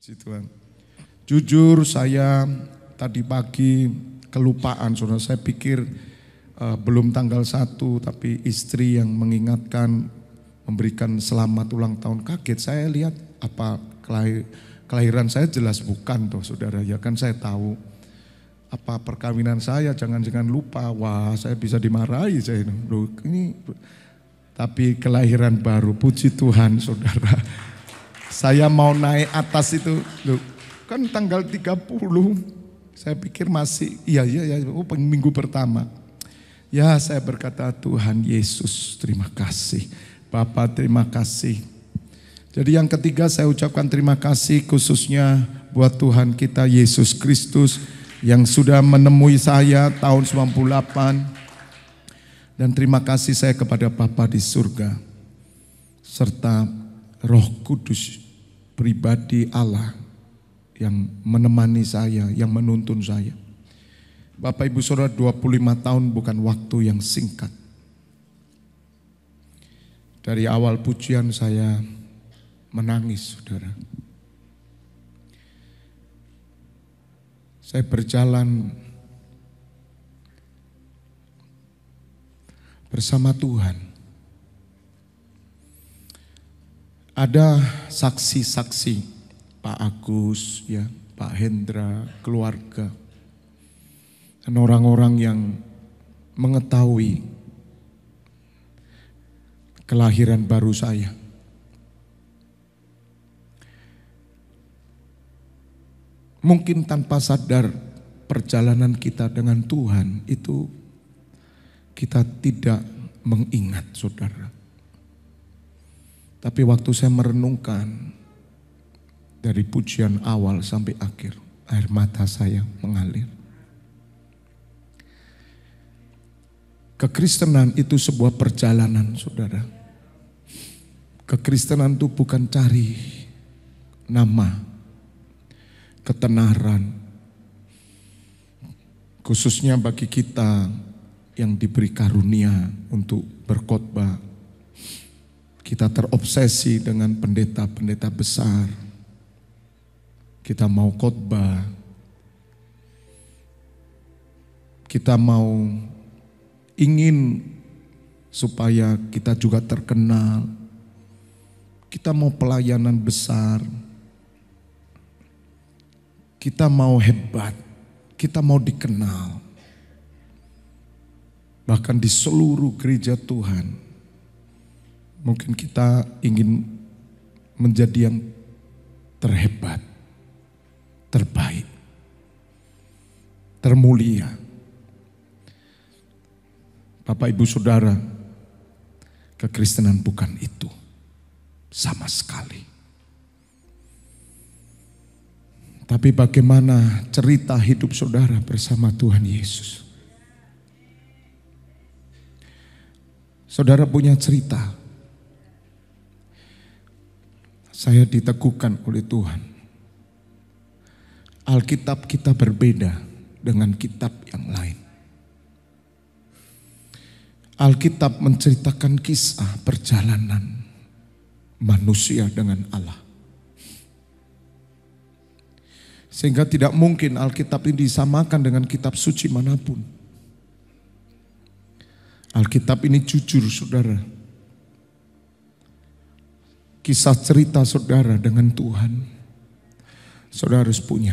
Puji Tuhan. Jujur saya tadi pagi kelupaan, saudara. Saya pikir belum tanggal 1, tapi istri yang mengingatkan, memberikan selamat ulang tahun. Kaget, saya lihat apa kelahiran saya jelas bukan tuh saudara. Ya kan saya tahu apa perkawinan saya, jangan-jangan lupa. Wah, saya bisa dimarahi saya ini. Tapi kelahiran baru, puji Tuhan saudara. Saya mau naik atas itu, kan tanggal 30. Saya pikir masih, iya, minggu pertama. Ya saya berkata, Tuhan Yesus terima kasih. Bapa terima kasih. Jadi yang ketiga saya ucapkan terima kasih khususnya buat Tuhan kita Yesus Kristus yang sudah menemui saya tahun 98. Dan terima kasih saya kepada Bapa di surga. Serta Roh Kudus pribadi Allah yang menemani saya, yang menuntun saya. Bapak Ibu Saudara, 25 tahun bukan waktu yang singkat. Dari awal pujian saya menangis, saudara. Saya berjalan bersama Tuhan. Ada saksi-saksi, Pak Agus, ya, Pak Hendra, keluarga, dan orang-orang yang mengetahui kelahiran baru saya. Mungkin tanpa sadar perjalanan kita dengan Tuhan itu kita tidak mengingat, saudara. Tapi waktu saya merenungkan dari pujian awal sampai akhir, air mata saya mengalir. Kekristenan itu sebuah perjalanan, saudara. Kekristenan itu bukan cari nama, ketenaran. Khususnya bagi kita yang diberi karunia untuk berkhotbah. Kita terobsesi dengan pendeta-pendeta besar. Kita mau khotbah. Kita mau ingin supaya kita juga terkenal. Kita mau pelayanan besar. Kita mau hebat. Kita mau dikenal. Bahkan di seluruh gereja Tuhan. Mungkin kita ingin menjadi yang terhebat, terbaik, termulia. Bapak Ibu Saudara, kekristenan bukan itu sama sekali. Tapi bagaimana cerita hidup saudara bersama Tuhan Yesus? Saudara punya cerita. Saya diteguhkan oleh Tuhan. Alkitab kita berbeda dengan kitab yang lain. Alkitab menceritakan kisah perjalanan manusia dengan Allah. Sehingga tidak mungkin Alkitab ini disamakan dengan kitab suci manapun. Alkitab ini jujur, saudara. Kisah cerita saudara dengan Tuhan, saudara harus punya.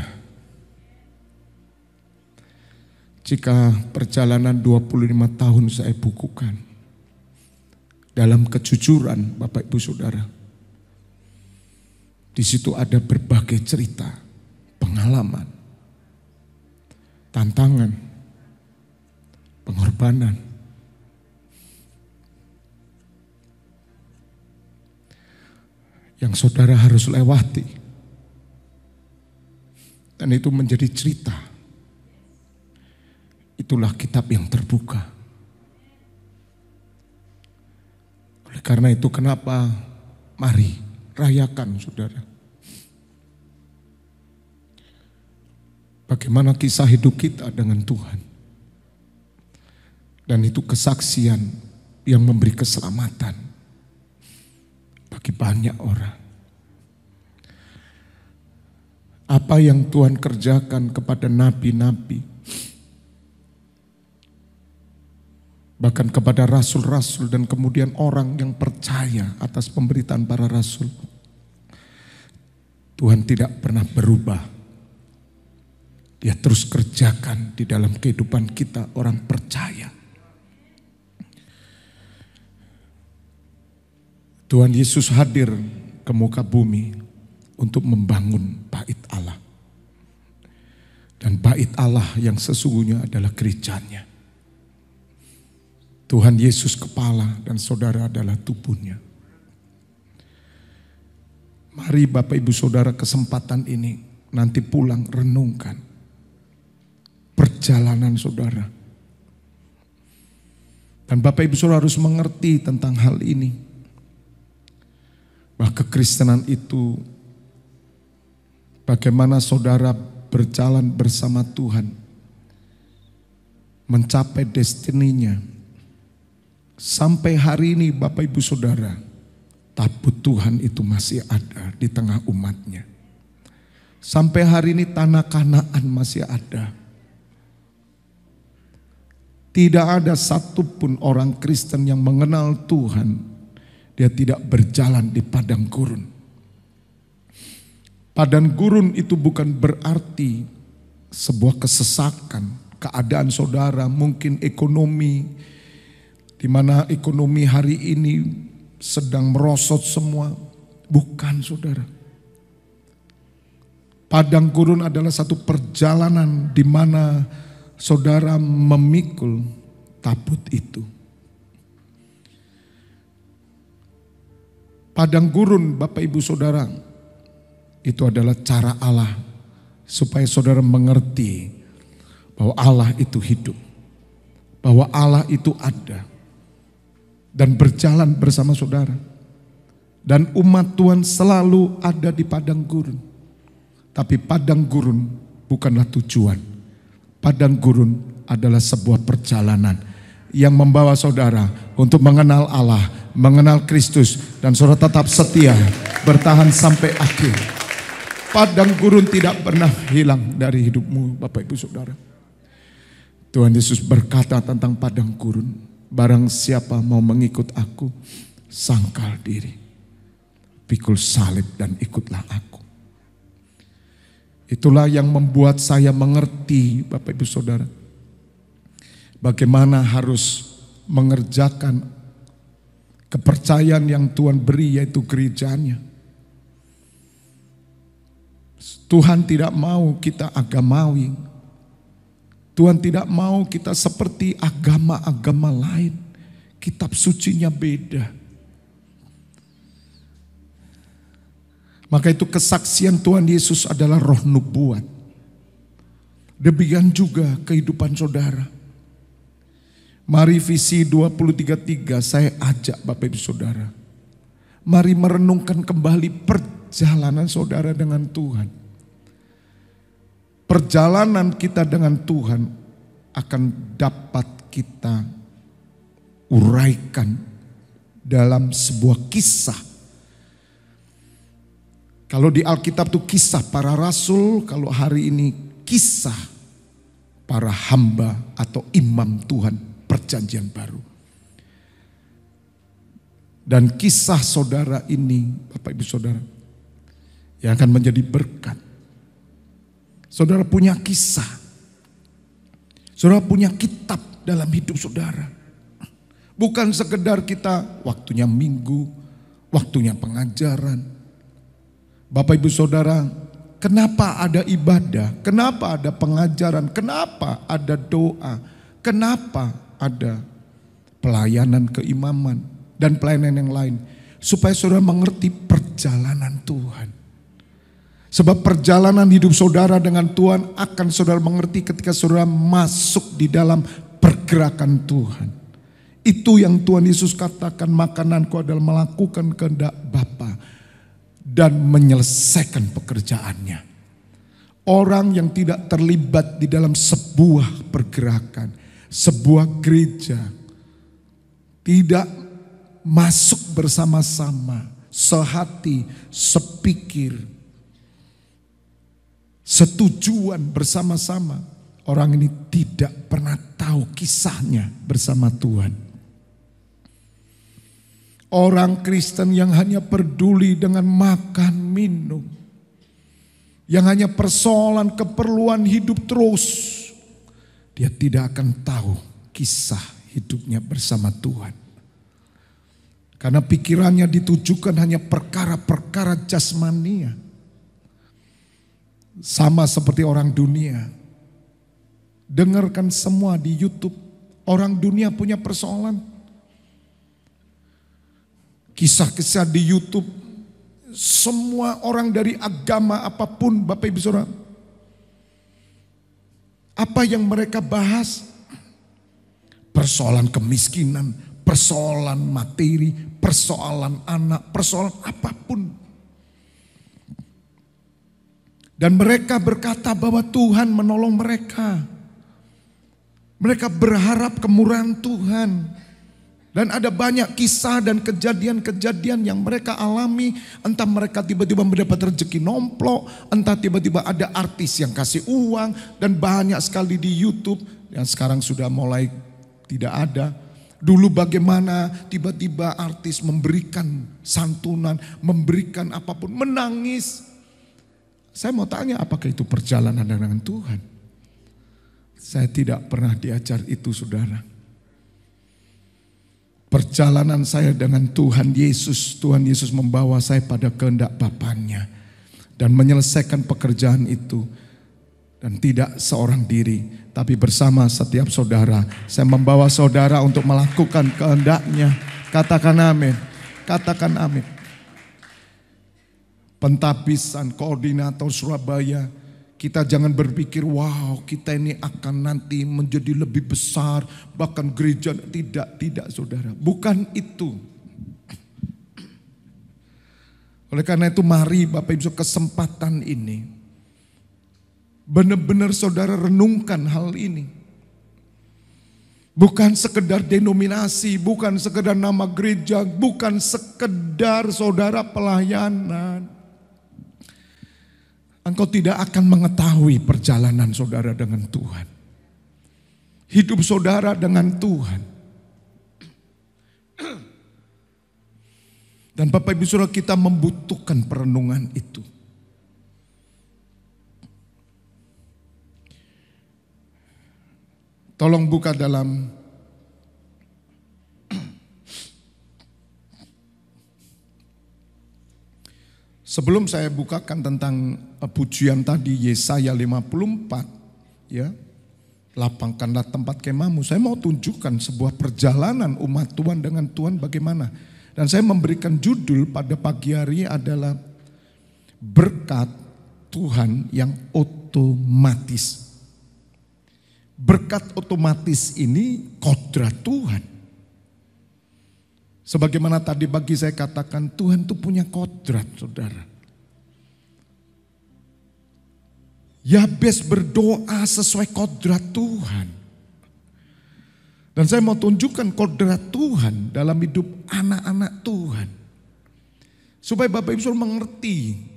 Jika perjalanan 25 tahun saya bukukan dalam kejujuran Bapak Ibu Saudara, di situ ada berbagai cerita, pengalaman, tantangan, pengorbanan. Yang saudara harus lewati. Dan itu menjadi cerita. Itulah kitab yang terbuka. Oleh karena itu kenapa mari rayakan saudara. Bagaimana kisah hidup kita dengan Tuhan. Dan itu kesaksian yang memberi keselamatan bagi banyak orang. Apa yang Tuhan kerjakan kepada nabi-nabi, bahkan kepada rasul-rasul dan kemudian orang yang percaya atas pemberitaan para rasul. Tuhan tidak pernah berubah. Dia terus kerjakan di dalam kehidupan kita orang percaya. Tuhan Yesus hadir ke muka bumi untuk membangun bait Allah. Dan bait Allah yang sesungguhnya adalah gerejanya. Tuhan Yesus kepala dan saudara adalah tubuhnya. Mari Bapak Ibu Saudara kesempatan ini nanti pulang renungkan perjalanan saudara. Dan Bapak Ibu Saudara harus mengerti tentang hal ini. Bahwa kekristenan itu bagaimana saudara berjalan bersama Tuhan, mencapai destininya. Sampai hari ini Bapak Ibu Saudara, tabut Tuhan itu masih ada di tengah umatnya. Sampai hari ini tanah Kanaan masih ada. Tidak ada satupun orang Kristen yang mengenal Tuhan, dia tidak berjalan di padang gurun. Padang gurun itu bukan berarti sebuah kesesakan, keadaan saudara, mungkin ekonomi, di mana ekonomi hari ini sedang merosot semua. Bukan saudara. Padang gurun adalah satu perjalanan di mana saudara memikul tabut itu. Padang gurun Bapak Ibu Saudara, itu adalah cara Allah supaya saudara mengerti bahwa Allah itu hidup. Bahwa Allah itu ada dan berjalan bersama saudara. Dan umat Tuhan selalu ada di padang gurun. Tapi padang gurun bukanlah tujuan. Padang gurun adalah sebuah perjalanan yang membawa saudara untuk mengenal Allah, mengenal Kristus, dan saudara tetap setia bertahan sampai akhir. Padang gurun tidak pernah hilang dari hidupmu Bapak Ibu Saudara. Tuhan Yesus berkata tentang padang gurun, barang siapa mau mengikut aku, sangkal diri, pikul salib dan ikutlah aku. Itulah yang membuat saya mengerti Bapak Ibu Saudara, bagaimana harus mengerjakan kepercayaan yang Tuhan beri, yaitu gerejanya. Tuhan tidak mau kita agamawi. Tuhan tidak mau kita seperti agama-agama lain. Kitab sucinya beda. Maka itu kesaksian Tuhan Yesus adalah roh nubuat. Demikian juga kehidupan saudara. Mari visi 2033 saya ajak Bapak Ibu Saudara. Mari merenungkan kembali perjalanan saudara dengan Tuhan. Perjalanan kita dengan Tuhan akan dapat kita uraikan dalam sebuah kisah. Kalau di Alkitab itu kisah para rasul, kalau hari ini kisah para hamba atau imam Tuhan perjanjian baru. Dan kisah saudara ini, Bapak Ibu Saudara, yang akan menjadi berkat. Saudara punya kisah. Saudara punya kitab dalam hidup saudara. Bukan sekedar kita waktunya minggu, waktunya pengajaran. Bapak Ibu Saudara, kenapa ada ibadah? Kenapa ada pengajaran? Kenapa ada doa? Kenapa ada pelayanan keimaman dan pelayanan yang lain? Supaya saudara mengerti perjalanan Tuhan. Sebab perjalanan hidup saudara dengan Tuhan akan saudara mengerti ketika saudara masuk di dalam pergerakan Tuhan. Itu yang Tuhan Yesus katakan, makananku adalah melakukan kehendak Bapa dan menyelesaikan pekerjaannya. Orang yang tidak terlibat di dalam sebuah pergerakan, sebuah gereja, tidak masuk bersama-sama, sehati, sepikir, setujuan bersama-sama. Orang ini tidak pernah tahu kisahnya bersama Tuhan. Orang Kristen yang hanya peduli dengan makan minum, yang hanya persoalan keperluan hidup terus, dia tidak akan tahu kisah hidupnya bersama Tuhan. Karena pikirannya ditujukan hanya perkara-perkara jasmania. Sama seperti orang dunia. Dengarkan semua di YouTube. Orang dunia punya persoalan. Kisah-kisah di YouTube. Semua orang dari agama apapun, Bapak Ibu Saudara. Apa yang mereka bahas? Persoalan kemiskinan, persoalan materi, persoalan anak, persoalan apapun. Dan mereka berkata bahwa Tuhan menolong mereka. Mereka berharap kemurahan Tuhan. Dan ada banyak kisah dan kejadian-kejadian yang mereka alami. Entah mereka tiba-tiba mendapat rezeki nomplok, entah tiba-tiba ada artis yang kasih uang. Dan banyak sekali di YouTube yang sekarang sudah mulai tidak ada. Dulu bagaimana tiba-tiba artis memberikan santunan, memberikan apapun, menangis. Saya mau tanya, apakah itu perjalanan dengan Tuhan? Saya tidak pernah diajar itu, saudara. Perjalanan saya dengan Tuhan Yesus membawa saya pada kehendak Bapaknya dan menyelesaikan pekerjaan itu. Dan tidak seorang diri, tapi bersama setiap saudara. Saya membawa saudara untuk melakukan kehendak-Nya. Katakan amin. Katakan amin. Pentabisan koordinator Surabaya, kita jangan berpikir wow kita ini akan nanti menjadi lebih besar, bahkan gereja. Tidak saudara, bukan itu. Oleh karena itu mari Bapak Ibu kesempatan ini benar-benar saudara renungkan hal ini. Bukan sekedar denominasi, bukan sekedar nama gereja, bukan sekedar saudara pelayanan. Engkau tidak akan mengetahui perjalanan saudara dengan Tuhan. Hidup saudara dengan Tuhan. Dan Bapak Ibu Saudara, kita membutuhkan perenungan itu. Tolong buka dalam sebelum saya bukakan tentang pujian tadi Yesaya 54 ya. Lapangkanlah tempat kemahmu. Saya mau tunjukkan sebuah perjalanan umat Tuhan dengan Tuhan bagaimana. Dan saya memberikan judul pada pagi hari adalah berkat Tuhan yang otomatis. Berkat otomatis ini kodrat Tuhan. Sebagaimana tadi pagi saya katakan, Tuhan itu punya kodrat, saudara. Yabes berdoa sesuai kodrat Tuhan. Dan saya mau tunjukkan kodrat Tuhan dalam hidup anak-anak Tuhan. Supaya Bapak Ibu Saudara mengerti.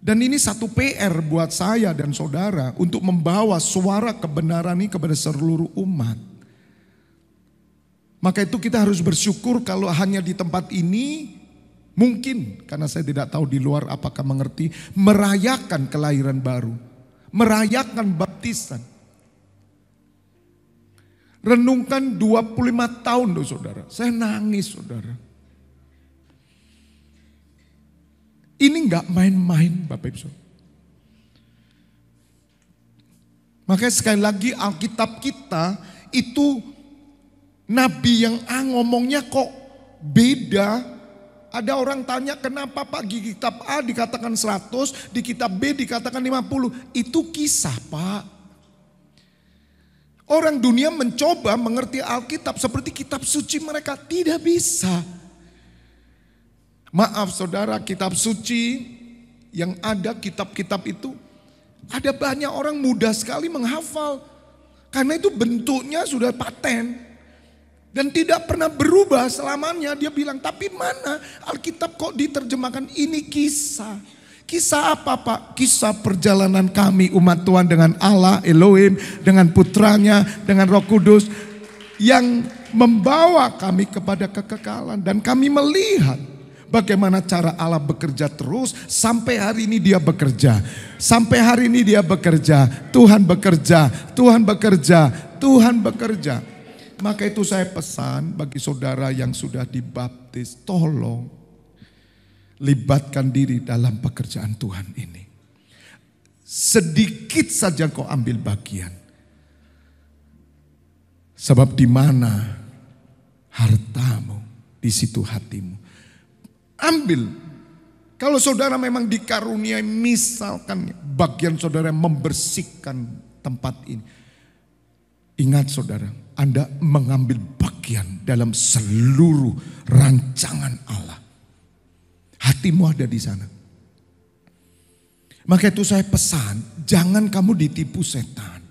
Dan ini satu PR buat saya dan saudara untuk membawa suara kebenaran ini kepada seluruh umat. Maka itu kita harus bersyukur kalau hanya di tempat ini mungkin, karena saya tidak tahu di luar apakah mengerti, merayakan kelahiran baru, merayakan baptisan. Renungkan 25 tahun loh saudara, saya nangis saudara. Ini gak main-main Bapak Ibu. Makanya sekali lagi Alkitab kita itu nabi yang A ngomongnya kok beda. Ada orang tanya kenapa Pak di kitab A dikatakan 100, di kitab B dikatakan 50. Itu kisah Pak. Orang dunia mencoba mengerti Alkitab seperti kitab suci mereka, tidak bisa. Maaf saudara, kitab suci yang ada kitab-kitab itu, ada banyak orang mudah sekali menghafal. Karena itu bentuknya sudah paten. Dan tidak pernah berubah selamanya. Dia bilang, tapi mana Alkitab kok diterjemahkan ini kisah. Kisah apa Pak? Kisah perjalanan kami umat Tuhan dengan Allah, Elohim, dengan putranya, dengan Roh Kudus yang membawa kami kepada kekekalan. Dan kami melihat bagaimana cara Allah bekerja terus sampai hari ini dia bekerja. Sampai hari ini dia bekerja. Tuhan bekerja, Tuhan bekerja, Tuhan bekerja. Maka itu saya pesan bagi saudara yang sudah dibaptis, tolong libatkan diri dalam pekerjaan Tuhan ini. Sedikit saja kau ambil bagian. Sebab di mana hartamu, di situ hatimu. Ambil. Kalau saudara memang dikaruniai, misalkan bagian saudara membersihkan tempat ini. Ingat saudara, Anda mengambil bagian dalam seluruh rancangan Allah. Hatimu ada di sana. Maka itu saya pesan, jangan kamu ditipu setan.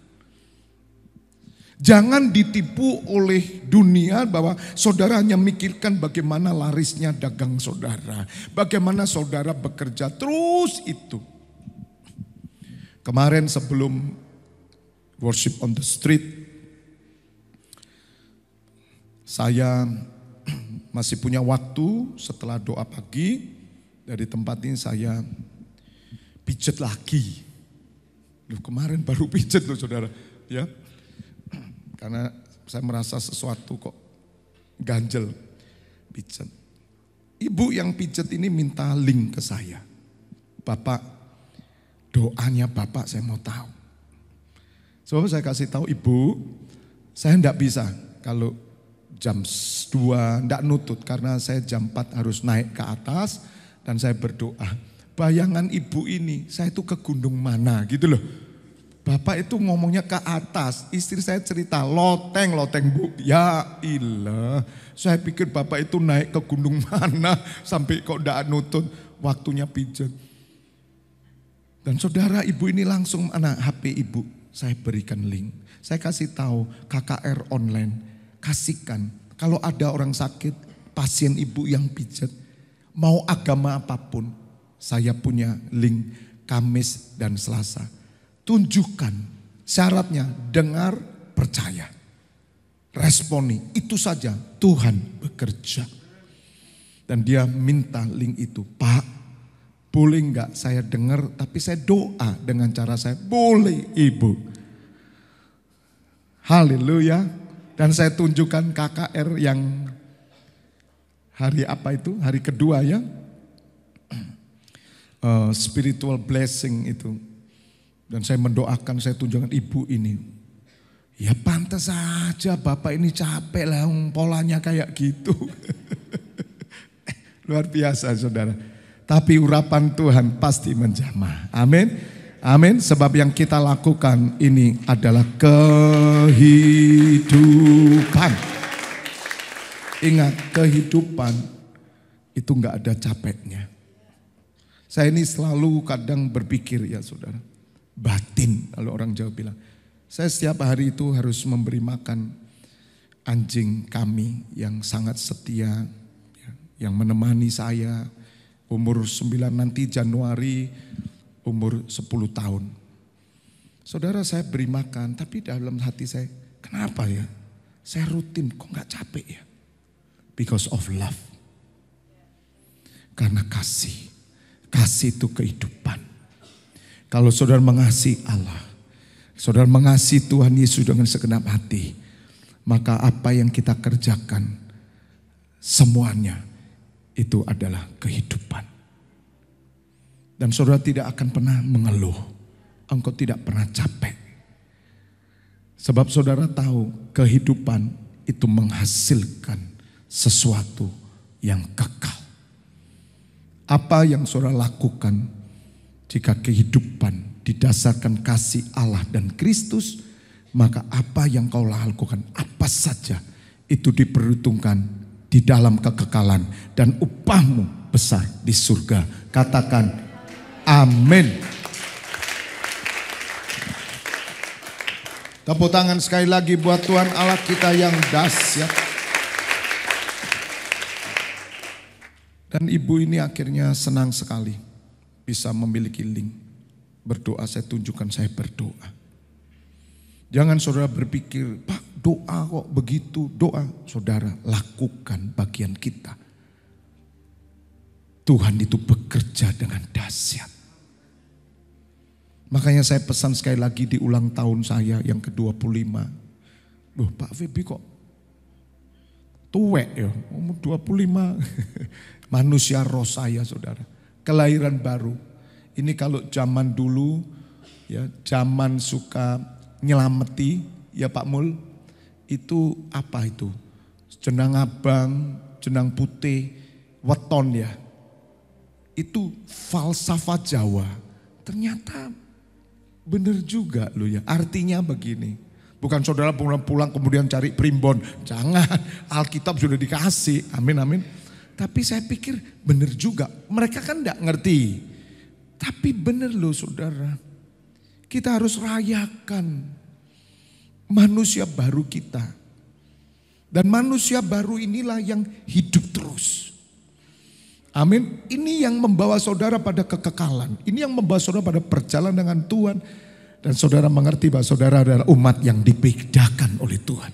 Jangan ditipu oleh dunia bahwa saudara hanya mikirkan bagaimana larisnya dagang saudara. Bagaimana saudara bekerja terus itu. Kemarin sebelum worship on the street, saya masih punya waktu setelah doa pagi. Dari tempat ini saya pijet lagi. Loh, kemarin baru pijet loh saudara. Ya, karena saya merasa sesuatu kok ganjel pijet. Ibu yang pijet ini minta link ke saya. Bapak, doanya Bapak saya mau tahu. Sebab saya kasih tahu ibu, saya enggak bisa kalau jam 2 enggak nutut. Karena saya jam 4 harus naik ke atas. Dan saya berdoa, bayangan ibu ini, saya itu ke gunung mana gitu loh. Bapak itu ngomongnya ke atas, istri saya cerita loteng Bu. Ya ilah, saya pikir Bapak itu naik ke gunung mana sampai kok enggak nutut, waktunya pijat. Dan saudara ibu ini langsung, HP ibu, saya berikan link. Saya kasih tahu KKR online, kasihkan. Kalau ada orang sakit, pasien ibu yang pijat, mau agama apapun, saya punya link Kamis dan Selasa. Tunjukkan syaratnya, dengar, percaya. Responi, itu saja Tuhan bekerja. Dan dia minta link itu, Pak, boleh enggak saya dengar tapi saya doa dengan cara saya? Boleh ibu. Haleluya. Dan saya tunjukkan KKR yang hari apa itu? Hari kedua ya. Spiritual blessing itu. Dan saya mendoakan, saya tunjukkan ibu ini. Ya pantas saja Bapak ini capek lah, polanya kayak gitu. Luar biasa saudara. Tapi urapan Tuhan pasti menjamah. Amin. Amin. Sebab yang kita lakukan ini adalah kehidupan. Ingat, kehidupan itu enggak ada capeknya. Saya ini selalu kadang berpikir ya saudara. Batin, kalau orang Jawa bilang. Saya setiap hari itu harus memberi makan anjing kami yang sangat setia, yang menemani saya umur 9 nanti Januari, umur 10 tahun. Saudara, saya beri makan, tapi dalam hati saya, kenapa ya? Saya rutin, kok gak capek ya? Because of love. Karena kasih. Kasih itu kehidupan. Kalau saudara mengasihi Allah, saudara mengasihi Tuhan Yesus dengan segenap hati, maka apa yang kita kerjakan semuanya itu adalah kehidupan. Dan saudara tidak akan pernah mengeluh, engkau tidak pernah capek. Sebab saudara tahu kehidupan itu menghasilkan sesuatu yang kekal. Apa yang saudara lakukan jika kehidupan didasarkan kasih Allah dan Kristus, maka apa yang kau lakukan, apa saja itu diperhitungkan di dalam kekekalan dan upahmu besar di surga. Katakan amin. Tepuk tangan sekali lagi buat Tuhan Allah kita yang dahsyat. Dan ibu ini akhirnya senang sekali bisa memiliki link. Berdoa saya tunjukkan saya berdoa. Jangan saudara berpikir, Pak doa kok begitu, doa. Saudara lakukan bagian kita. Tuhan itu bekerja dengan dahsyat. Makanya saya pesan sekali lagi di ulang tahun saya yang ke-25. Loh Pak Febi kok tuwek ya, umur 25. Manusia roh saya saudara, kelahiran baru. Ini kalau zaman dulu, ya zaman suka nyelameti, ya Pak Mul, itu apa itu? Jenang abang, jenang putih, weton ya. Itu falsafah Jawa. Ternyata benar juga loh ya, artinya begini. Bukan saudara pulang kemudian cari primbon, jangan. Alkitab sudah dikasih, amin amin. Tapi saya pikir benar juga. Mereka kan enggak ngerti. Tapi benar loh saudara. Kita harus rayakan manusia baru kita. Dan manusia baru inilah yang hidup terus. Amin. Ini yang membawa saudara pada kekekalan. Ini yang membawa saudara pada perjalanan dengan Tuhan. Dan saudara mengerti bahwa saudara adalah umat yang dibedakan oleh Tuhan.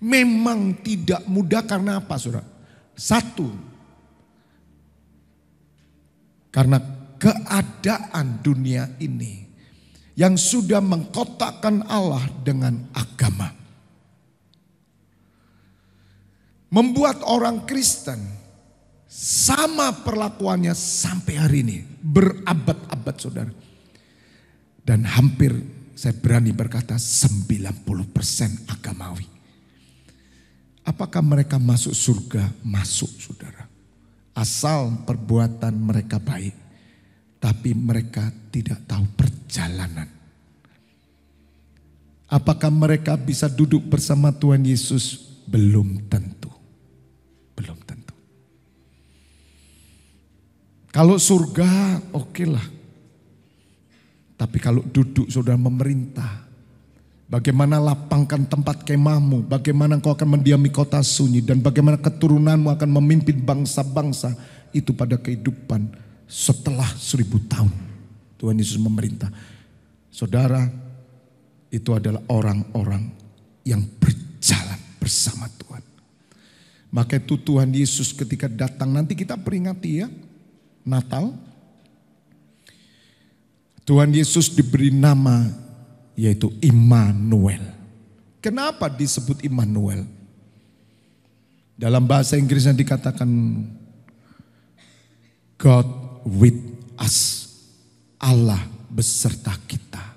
Memang tidak mudah karena apa saudara? Satu, karena keadaan dunia ini yang sudah mengkotakkan Allah dengan agama. Membuat orang Kristen sama perlakuannya sampai hari ini. Berabad-abad saudara. Dan hampir saya berani berkata 90% agamawi. Apakah mereka masuk surga? Masuk saudara. Asal perbuatan mereka baik. Tapi mereka tidak tahu perjalanan. Apakah mereka bisa duduk bersama Tuhan Yesus? Belum tentu. Belum tentu. Kalau surga oke lah. Tapi kalau duduk saudara memerintah. Bagaimana lapangkan tempat kemahmu, bagaimana engkau akan mendiami kota sunyi, dan bagaimana keturunanmu akan memimpin bangsa-bangsa itu pada kehidupan setelah 1000 tahun. Tuhan Yesus memerintah. Saudara, itu adalah orang-orang yang berjalan bersama Tuhan. Maka itu Tuhan Yesus ketika datang, nanti kita peringati ya, Natal. Tuhan Yesus diberi nama yaitu Immanuel. Kenapa disebut Immanuel? Dalam bahasa Inggrisnya dikatakan God with us. Allah beserta kita.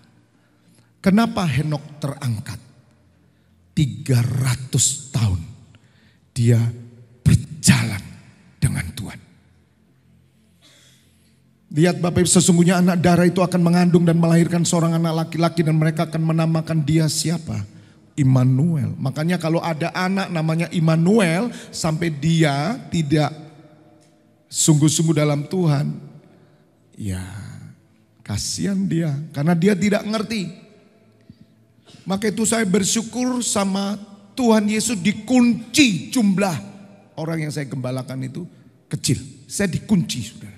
Kenapa Henok terangkat? 300 tahun dia berjalan dengan Tuhan. Lihat Bapak Ibu, sesungguhnya anak darah itu akan mengandung dan melahirkan seorang anak laki-laki dan mereka akan menamakan dia siapa? Immanuel. Makanya kalau ada anak namanya Immanuel sampai dia tidak sungguh-sungguh dalam Tuhan, ya kasihan dia karena dia tidak ngerti. Maka itu saya bersyukur sama Tuhan Yesus, dikunci jumlah orang yang saya gembalakan itu kecil. Saya dikunci saudara.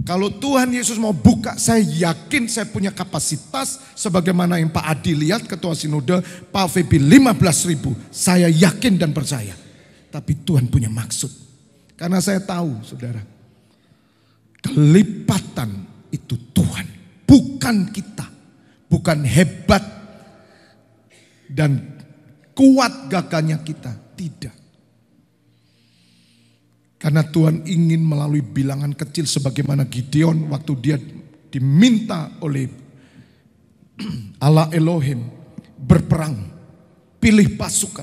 Kalau Tuhan Yesus mau buka, saya yakin saya punya kapasitas. Sebagaimana yang Pak Adi lihat, Ketua Sinode, Pak Febi 15.000. Saya yakin dan percaya. Tapi Tuhan punya maksud. Karena saya tahu saudara, kelipatan itu Tuhan. Bukan kita. Bukan hebat dan kuat gagahnya kita. Tidak. Karena Tuhan ingin melalui bilangan kecil sebagaimana Gideon waktu dia diminta oleh Allah Elohim berperang, pilih pasukan.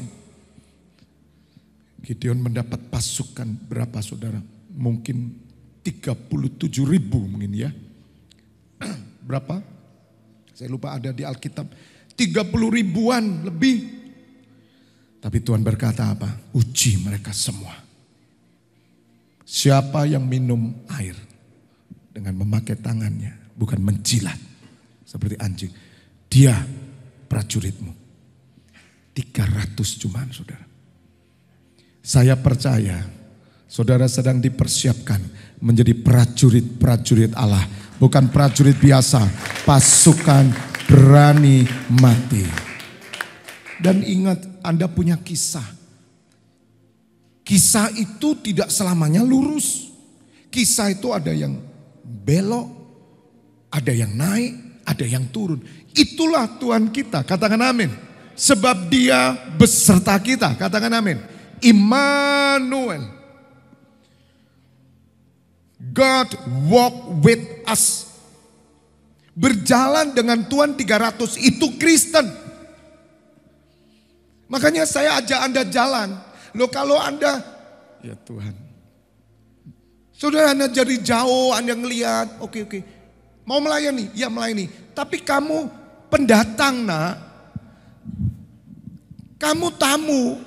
Gideon mendapat pasukan berapa saudara? Mungkin 37.000 mungkin ya. Berapa? Saya lupa ada di Alkitab. 30 ribuan lebih. Tapi Tuhan berkata apa? Uji mereka semua. Siapa yang minum air dengan memakai tangannya, bukan menjilat seperti anjing, dia prajuritmu. 300 cuman saudara. Saya percaya Saudara sedang dipersiapkan menjadi prajurit-prajurit Allah. Bukan prajurit biasa, pasukan berani mati. Dan ingat, Anda punya kisah. Kisah itu tidak selamanya lurus. Kisah itu ada yang belok, ada yang naik, ada yang turun. Itulah Tuhan kita, katakan amin. Sebab Dia beserta kita, katakan amin. Immanuel. God walk with us. Berjalan dengan Tuhan 300 itu Kristen. Makanya saya ajak Anda jalan. Loh kalau Anda, ya Tuhan. Saudara Anda jadi jauh, Anda ngelihat, oke. Mau melayani? Ya melayani. Tapi kamu pendatang nak. Kamu tamu.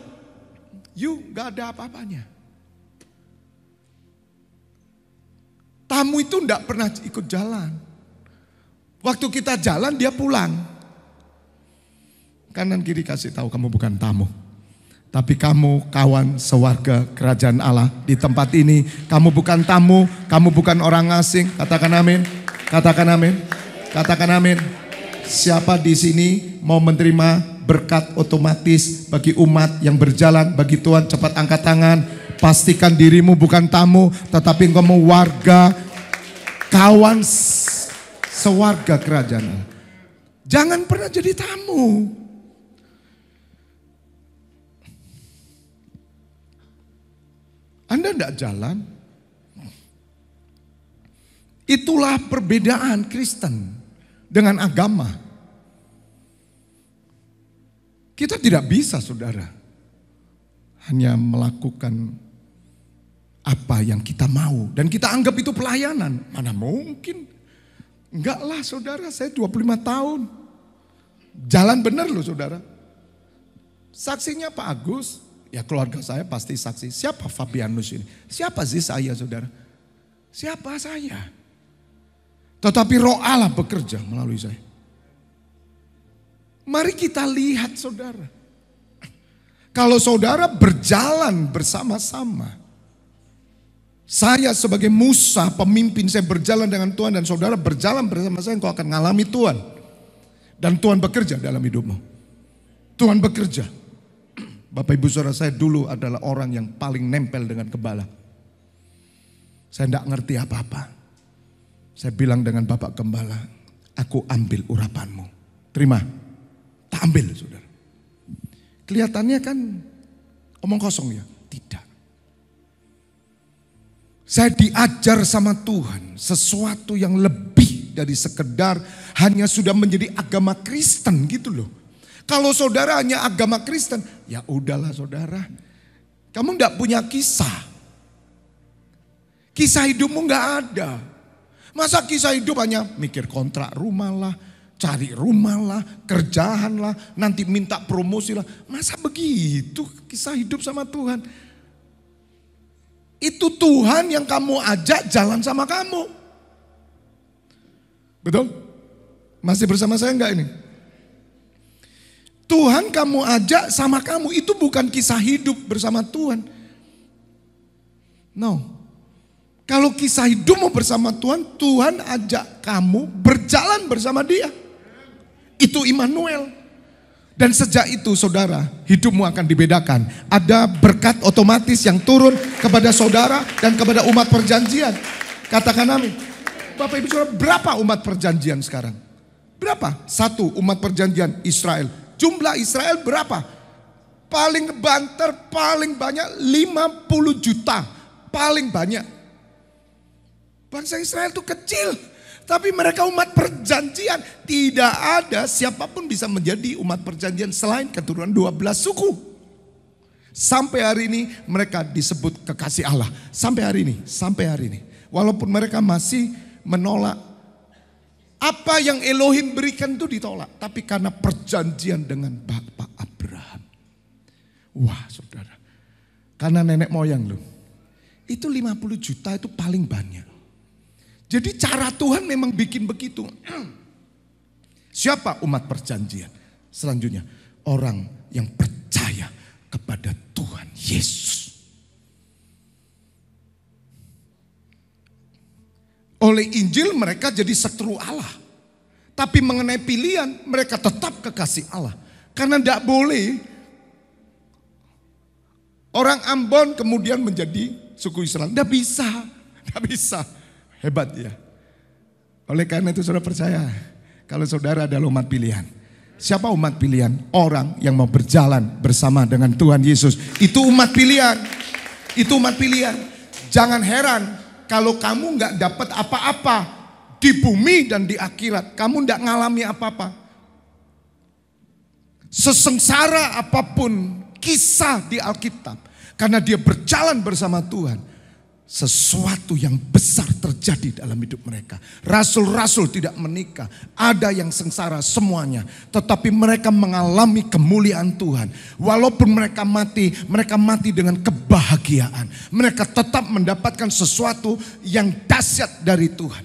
Gak ada apa-apanya. Tamu itu enggak pernah ikut jalan. Waktu kita jalan dia pulang. Kanan kiri kasih tahu kamu bukan tamu. Tapi kamu kawan sewarga kerajaan Allah. Di tempat ini kamu bukan tamu, kamu bukan orang asing. Katakan amin. Katakan amin. Katakan amin. Siapa di sini mau menerima berkat otomatis bagi umat yang berjalan bagi Tuhan, cepat angkat tangan. Pastikan dirimu bukan tamu, tetapi kamu warga, kawan sewarga kerajaan. Jangan pernah jadi tamu. Anda tidak jalan. Itulah perbedaan Kristen dengan agama. Kita tidak bisa, saudara, hanya melakukan apa yang kita mau. Dan kita anggap itu pelayanan. Mana mungkin. Enggak lah saudara, saya 25 tahun. Jalan benar loh saudara. Saksinya Pak Agus. Ya keluarga saya pasti saksi. Siapa Fabianus ini? Siapa sih saya saudara? Siapa saya? Tetapi Roh Allah bekerja melalui saya. Mari kita lihat saudara. Kalau saudara berjalan bersama-sama. Saya sebagai Musa, pemimpin, saya berjalan dengan Tuhan. Dan saudara berjalan bersama saya, engkau akan mengalami Tuhan. Dan Tuhan bekerja dalam hidupmu. Tuhan bekerja. Bapak ibu saudara, saya dulu adalah orang yang paling nempel dengan gembala. Saya tidak ngerti apa-apa. Saya bilang dengan Bapak Gembala, aku ambil urapanmu. Terima. Tak ambil saudara. Kelihatannya kan omong kosong ya. Tidak. Saya diajar sama Tuhan sesuatu yang lebih dari sekedar hanya sudah menjadi agama Kristen gitu loh. Kalau saudara hanya agama Kristen, ya udahlah saudara. Kamu enggak punya kisah. Kisah hidupmu enggak ada. Masa kisah hidup hanya mikir kontrak rumah lah, cari rumah lah, kerjaan lah, nanti minta promosi lah. Masa begitu kisah hidup sama Tuhan? Itu Tuhan yang kamu ajak jalan sama kamu. Betul? Masih bersama saya enggak ini? Tuhan kamu ajak sama kamu, itu bukan kisah hidup bersama Tuhan. No. Kalau kisah hidupmu bersama Tuhan, Tuhan ajak kamu berjalan bersama Dia. Itu Immanuel. Dan sejak itu saudara, hidupmu akan dibedakan. Ada berkat otomatis yang turun kepada saudara dan kepada umat perjanjian. Katakan amin. Bapak ibu saudara, berapa umat perjanjian sekarang? Berapa? Satu, umat perjanjian Israel. Jumlah Israel berapa? Paling banter, paling banyak 50 juta. Paling banyak. Bangsa Israel itu kecil. Tapi mereka umat perjanjian. Tidak ada siapapun bisa menjadi umat perjanjian selain keturunan 12 suku. Sampai hari ini mereka disebut kekasih Allah. Sampai hari ini. Walaupun mereka masih menolak. Apa yang Elohim berikan itu ditolak. Tapi karena perjanjian dengan Bapak Abraham. Wah saudara. Karena nenek moyang loh. Itu 50 juta itu paling banyak. Jadi cara Tuhan memang bikin begitu. Siapa umat perjanjian? Selanjutnya orang yang percaya kepada Tuhan Yesus. Oleh Injil mereka jadi seteru Allah. Tapi mengenai pilihan mereka tetap kekasih Allah. Karena tidak boleh orang Ambon kemudian menjadi suku Israel. Tidak bisa, tidak bisa. Hebat ya. Oleh karena itu saudara percaya, kalau saudara adalah umat pilihan. Siapa umat pilihan? Orang yang mau berjalan bersama dengan Tuhan Yesus. Itu umat pilihan. Itu umat pilihan. Jangan heran kalau kamu nggak dapat apa-apa di bumi dan di akhirat. Kamu nggak ngalami apa-apa. Sesengsara apapun kisah di Alkitab. Karena dia berjalan bersama Tuhan. Sesuatu yang besar terjadi dalam hidup mereka. Rasul-rasul tidak menikah. Ada yang sengsara semuanya. Tetapi mereka mengalami kemuliaan Tuhan. Walaupun mereka mati dengan kebahagiaan. Mereka tetap mendapatkan sesuatu yang dahsyat dari Tuhan.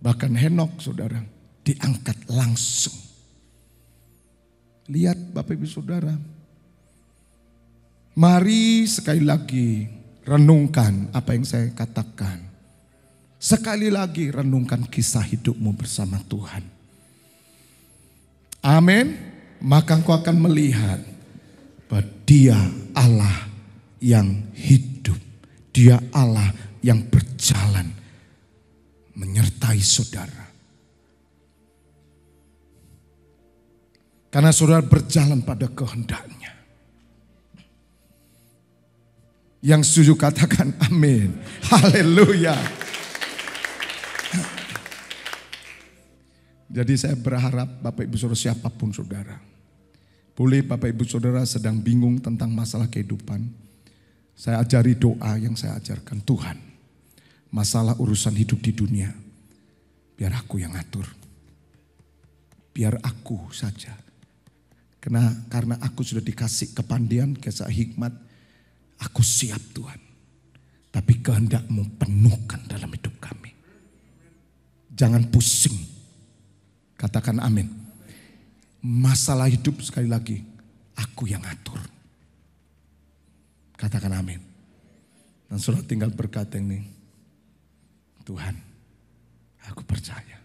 Bahkan Henok saudara diangkat langsung. Lihat Bapak Ibu Saudara. Mari sekali lagi renungkan apa yang saya katakan. Sekali lagi renungkan kisah hidupmu bersama Tuhan. Amin. Maka engkau akan melihat bahwa Dia Allah yang hidup. Dia Allah yang berjalan menyertai saudara. Karena saudara berjalan pada kehendaknya. Yang setuju katakan amin. Haleluya. Jadi saya berharap Bapak Ibu Saudara siapapun saudara. Boleh Bapak Ibu Saudara sedang bingung tentang masalah kehidupan. Saya ajari doa yang saya ajarkan. Tuhan, masalah urusan hidup di dunia, biar aku yang atur. Biar aku saja. Karena aku sudah dikasih kepandian, kisah hikmat. Aku siap Tuhan. Tapi kehendak-Mu penuhkan dalam hidup kami. Jangan pusing. Katakan amin. Masalah hidup sekali lagi, aku yang atur. Katakan amin. Dan saudara tinggal berkata ini. Tuhan, aku percaya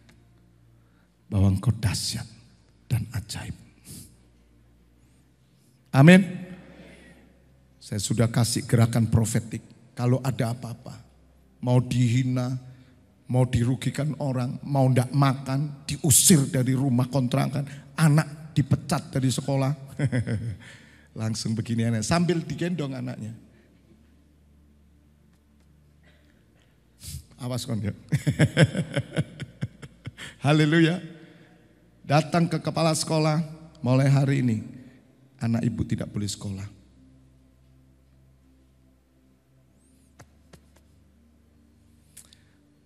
bahwa Engkau dahsyat dan ajaib. Amin. Saya sudah kasih gerakan profetik. Kalau ada apa-apa, mau dihina, mau dirugikan orang, mau ndak makan, diusir dari rumah kontrakan, anak dipecat dari sekolah. Langsung begini anak, sambil digendong anaknya. Awas kon ya. Haleluya. Datang ke kepala sekolah, mulai hari ini anak ibu tidak boleh sekolah.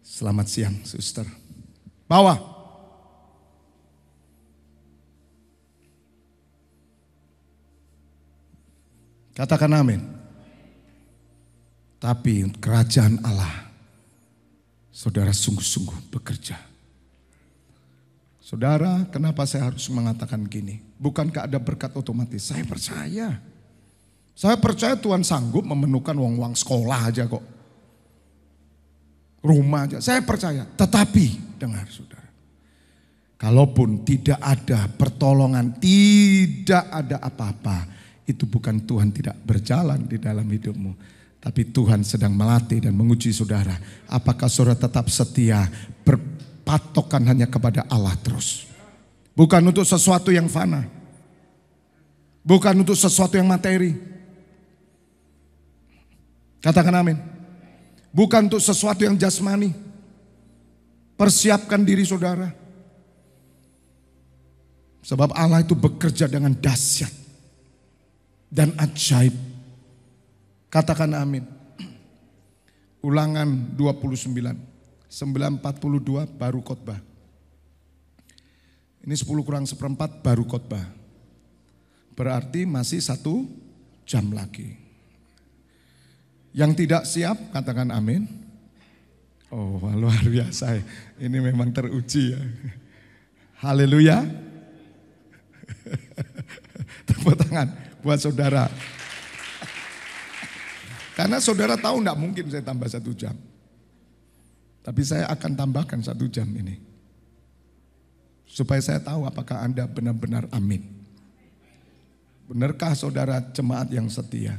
Selamat siang, suster. Bawa. Katakan amin. Tapi kerajaan Allah, saudara sungguh-sungguh bekerja. Saudara, kenapa saya harus mengatakan gini? Bukankah ada berkat otomatis? Saya percaya. Saya percaya Tuhan sanggup memenuhkan uang sekolah aja kok. Rumah aja, saya percaya. Tetapi dengar saudara, kalaupun tidak ada pertolongan, tidak ada apa-apa, itu bukan Tuhan tidak berjalan di dalam hidupmu. Tapi Tuhan sedang melatih dan menguji saudara. Apakah saudara tetap setia berpatokan hanya kepada Allah terus. Bukan untuk sesuatu yang fana. Bukan untuk sesuatu yang materi. Katakan amin. Bukan untuk sesuatu yang jasmani. Persiapkan diri saudara. Sebab Allah itu bekerja dengan dahsyat dan ajaib. Katakan amin. Ulangan 29, 942 baru khotbah. Ini 10 kurang seperempat baru khotbah. Berarti masih 1 jam lagi. Yang tidak siap katakan amin. Oh luar biasa, ini memang teruji ya. Haleluya. Tepuk tangan buat saudara. Karena saudara tahu enggak mungkin saya tambah 1 jam. Tapi saya akan tambahkan 1 jam ini. Supaya saya tahu apakah Anda benar-benar amin. Benarkah saudara jemaat yang setia?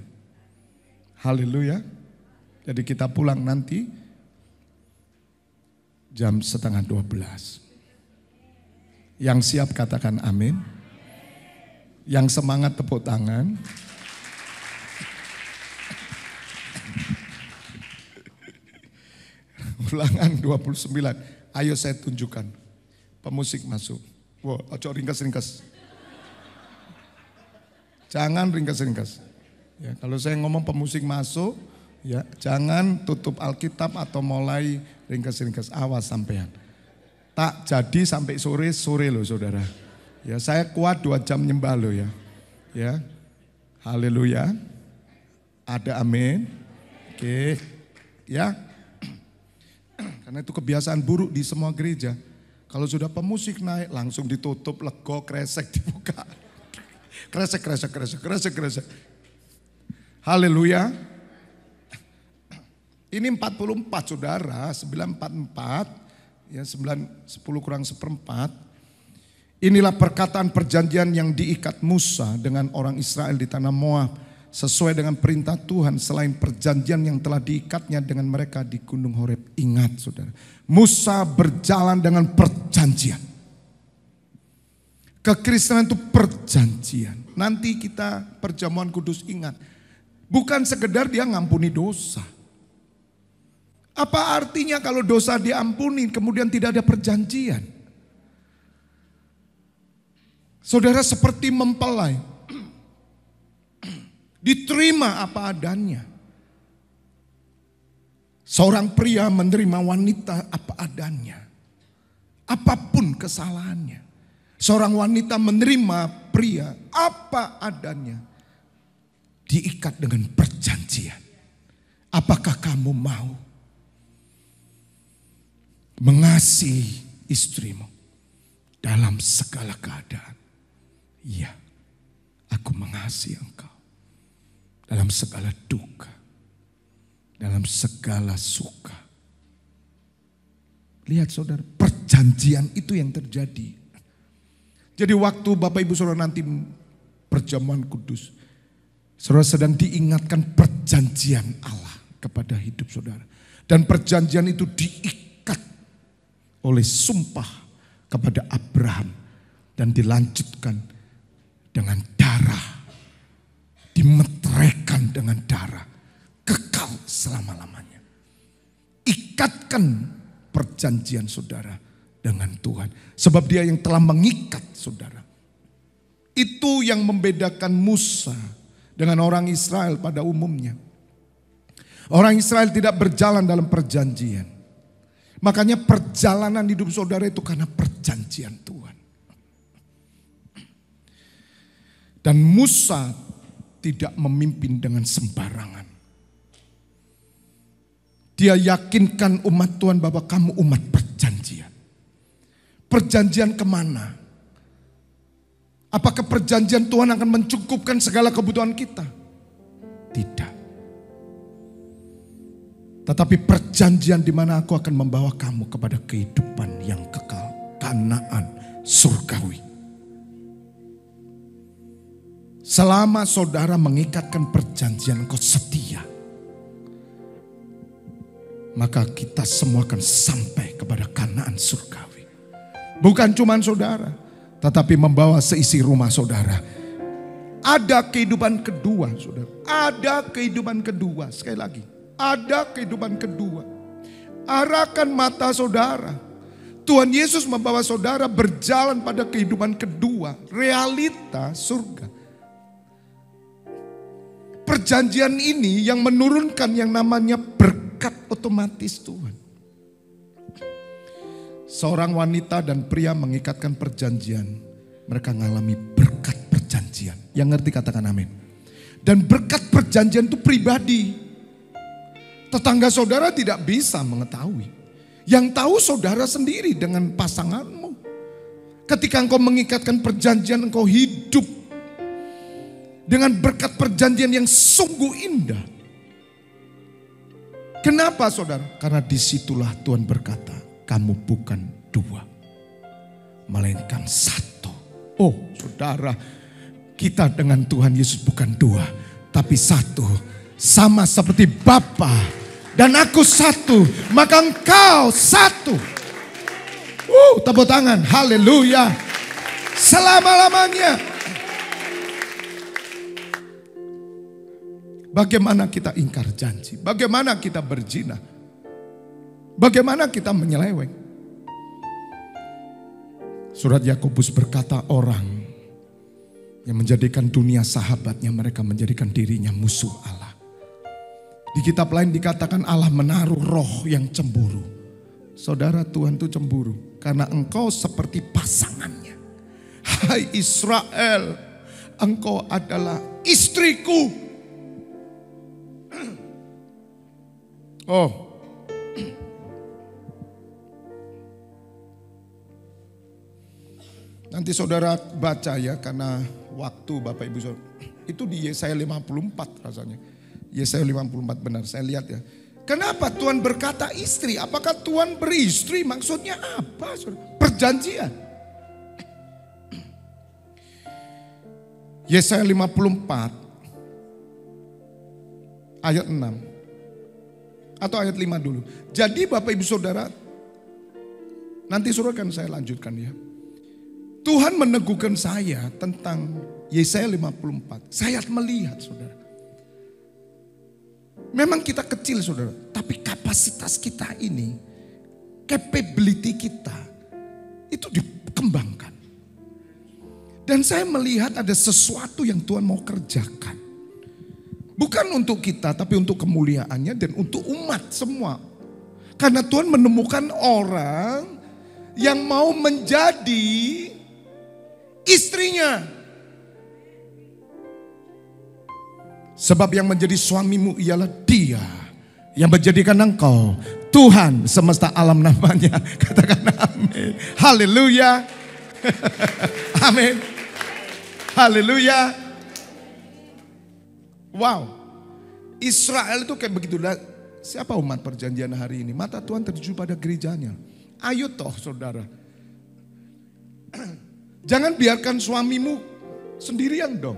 Haleluya. Jadi kita pulang nanti jam 11:30. Yang siap katakan amin. Yang semangat tepuk tangan. Ulangan 29. Ayo saya tunjukkan. Pemusik masuk. Wow, ojo ringkas-ringkas. Jangan ringkas-ringkas. Ya, kalau saya ngomong pemusik masuk, ya jangan tutup Alkitab atau mulai ringkas-ringkas. Awas sampean. Tak jadi sampai sore loh saudara. Ya, saya kuat 2 jam nyembah loh ya. Ya. Haleluya. Ada amin. Oke. Ya. Karena itu kebiasaan buruk di semua gereja. Kalau sudah pemusik naik langsung ditutup, lego, kresek dibuka. Kresek. Haleluya. Ini 44 saudara, 944, ya 10 kurang 1/4. Inilah perkataan perjanjian yang diikat Musa dengan orang Israel di tanah Moab. Sesuai dengan perintah Tuhan selain perjanjian yang telah diikatnya dengan mereka di Gunung Horeb. Ingat saudara, Musa berjalan dengan perjanjian. Kekristenan itu perjanjian. Nanti kita perjamuan kudus ingat. Bukan sekedar dia ngampuni dosa. Apa artinya kalau dosa diampuni kemudian tidak ada perjanjian? Saudara seperti mempelai. Diterima apa adanya. Seorang pria menerima wanita apa adanya. Apapun kesalahannya. Seorang wanita menerima pria apa adanya. Diikat dengan perjanjian. Apakah kamu mau mengasihi istrimu dalam segala keadaan? Iya, aku mengasihi engkau. Dalam segala duka, dalam segala suka. Lihat saudara, perjanjian itu yang terjadi. Jadi waktu Bapak Ibu Saudara nanti perjamuan kudus, saudara sedang diingatkan perjanjian Allah kepada hidup saudara. Dan perjanjian itu diikat oleh sumpah kepada Abraham dan dilanjutkan dengan darah. Dimeteraikan dengan darah, kekal selama-lamanya. Ikatkan perjanjian saudara dengan Tuhan. Sebab dia yang telah mengikat saudara. Itu yang membedakan Musa dengan orang Israel pada umumnya. Orang Israel tidak berjalan dalam perjanjian. Makanya perjalanan hidup saudara itu karena perjanjian Tuhan. Dan Musa tidak memimpin dengan sembarangan. Dia yakinkan umat Tuhan bahwa kamu umat perjanjian. Perjanjian kemana? Apakah perjanjian Tuhan akan mencukupkan segala kebutuhan kita? Tidak. Tetapi perjanjian di mana aku akan membawa kamu kepada kehidupan yang kekal. Kanaan surgawi. Selama saudara mengikatkan perjanjian engkau setia. Maka kita semua akan sampai kepada Kanaan surgawi. Bukan cuma saudara. Tetapi membawa seisi rumah saudara. Ada kehidupan kedua saudara. Ada kehidupan kedua. Sekali lagi. Ada kehidupan kedua. Arahkan mata saudara. Tuhan Yesus membawa saudara berjalan pada kehidupan kedua. Realita surga. Perjanjian ini yang menurunkan yang namanya berkat otomatis Tuhan. Seorang wanita dan pria mengikatkan perjanjian. Mereka mengalami berkat perjanjian. Yang ngerti katakan amin. Dan berkat perjanjian itu pribadi. Tetangga saudara tidak bisa mengetahui. Yang tahu saudara sendiri dengan pasanganmu. Ketika engkau mengikatkan perjanjian engkau hidup. Dengan berkat perjanjian yang sungguh indah. Kenapa saudara? Karena disitulah Tuhan berkata, kamu bukan dua, melainkan satu. Oh saudara, kita dengan Tuhan Yesus bukan dua, tapi satu. Sama seperti Bapa dan aku satu, maka engkau satu. Tepuk tangan, haleluya. Selama-lamanya. Bagaimana kita ingkar janji? Bagaimana kita berzina? Bagaimana kita menyeleweng? Surat Yakobus berkata, orang yang menjadikan dunia sahabatnya, mereka menjadikan dirinya musuh Allah. Di kitab lain dikatakan Allah menaruh roh yang cemburu. Saudara, Tuhan itu cemburu karena engkau seperti pasangannya. Hai Israel, engkau adalah istriku. Oh, nanti saudara baca ya, karena waktu Bapak Ibu saudara. Itu di Yesaya 54 rasanya. Yesaya 54 benar, saya lihat ya. Kenapa Tuhan berkata istri? Apakah Tuhan beristri? Maksudnya apa saudara? Perjanjian. Yesaya 54 ayat 6. Atau ayat 5 dulu. Jadi Bapak Ibu Saudara, nanti saudara kan saya lanjutkan ya. Tuhan meneguhkan saya tentang Yesaya 54. Saya melihat saudara. Memang kita kecil saudara, tapi kapasitas kita ini, capability kita, itu dikembangkan. Dan saya melihat ada sesuatu yang Tuhan mau kerjakan. Bukan untuk kita, tapi untuk kemuliaannya dan untuk umat semua. Karena Tuhan menemukan orang yang mau menjadi istrinya. Sebab yang menjadi suamimu ialah Dia yang menjadikan engkau Tuhan semesta alam namanya. Katakan amin. Haleluya. Amin. Haleluya. Wow, Israel itu kayak begitu. Siapa umat perjanjian hari ini? Mata Tuhan tertuju pada gerejanya. Ayo toh saudara. Jangan biarkan suamimu sendirian dong.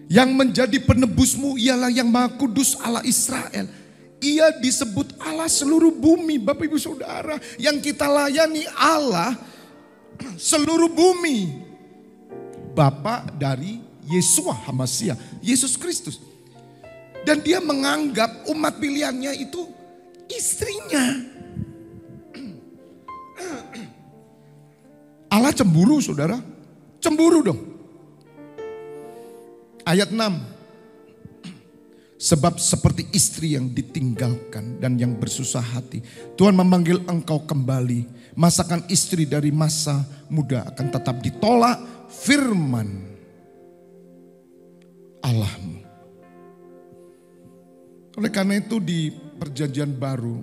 Yang menjadi penebusmu ialah yang Maha Kudus Allah Israel. Ia disebut Allah seluruh bumi. Bapak Ibu Saudara, yang kita layani Allah seluruh bumi. Bapa dari Yesua Hamasia, Yesus Kristus. Dan dia menganggap umat pilihannya itu istrinya. Allah cemburu saudara. Cemburu dong. Ayat 6. Sebab seperti istri yang ditinggalkan dan yang bersusah hati, Tuhan memanggil engkau kembali. Masakan istri dari masa muda akan tetap ditolak firman Allahmu. Oleh karena itu di perjanjian baru,